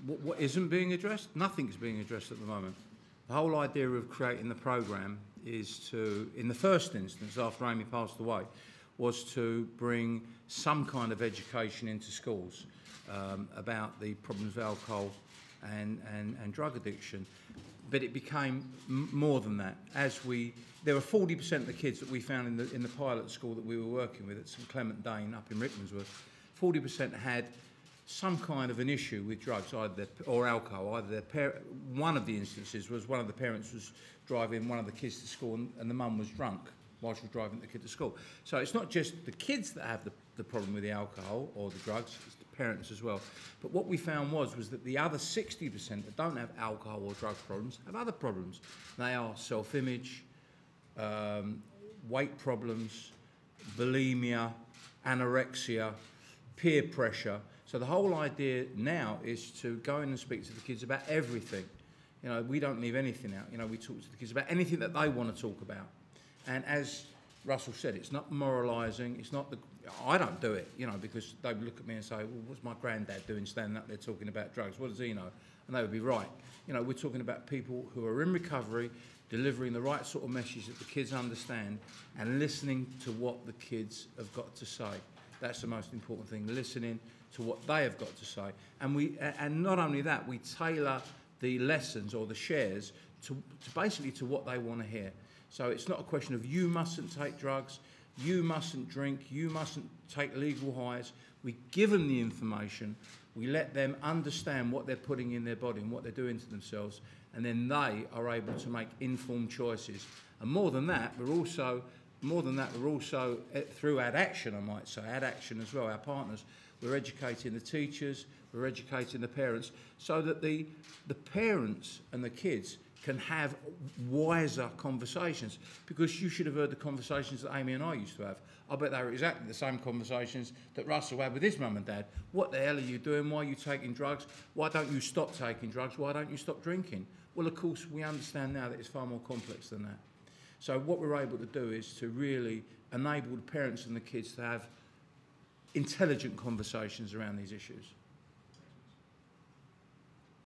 What isn't being addressed? Nothing's being addressed at the moment. The whole idea of creating the programme is to, in the first instance, after Amy passed away, was to bring some kind of education into schools about the problems of alcohol and drug addiction. But it became more than that. There were 40% of the kids that we found in the pilot school that we were working with at St Clement Dane up in Rickmansworth, 40% had some kind of an issue with drugs or alcohol. One of the instances was one of the parents was driving one of the kids to school and the mum was drunk while she was driving the kid to school. So it's not just the kids that have the problem with the alcohol or the drugs, it's the parents as well. But what we found was that the other 60% that don't have alcohol or drug problems have other problems. They are self-image, weight problems, bulimia, anorexia, peer pressure. So the whole idea now is to go in and speak to the kids about everything. You know, we don't leave anything out. You know, we talk to the kids about anything that they want to talk about. And as Russell said, it's not moralising. It's not I don't do it, you know, because they would look at me and say, well, what's my granddad doing standing up there talking about drugs? What does he know? And they would be right. You know, we're talking about people who are in recovery, delivering the right sort of message that the kids understand and listening to what the kids have got to say. That's the most important thing, listening to what they have got to say. And not only that, we tailor the lessons or the shares to basically to what they want to hear. So it's not a question of you mustn't take drugs, you mustn't drink, you mustn't take legal highs. We give them the information, we let them understand what they're putting in their body and what they're doing to themselves, and then they are able to make informed choices. And more than that, we're also through Ad Action, I might say, Ad Action as well, our partners, we're educating the teachers, we're educating the parents, so that the parents and the kids can have wiser conversations. Because you should have heard the conversations that Amy and I used to have. I bet they were exactly the same conversations that Russell had with his mum and dad. What the hell are you doing? Why are you taking drugs? Why don't you stop taking drugs? Why don't you stop drinking? Well, of course, we understand now that it's far more complex than that. So what we're able to do is to really enable the parents and the kids to have intelligent conversations around these issues.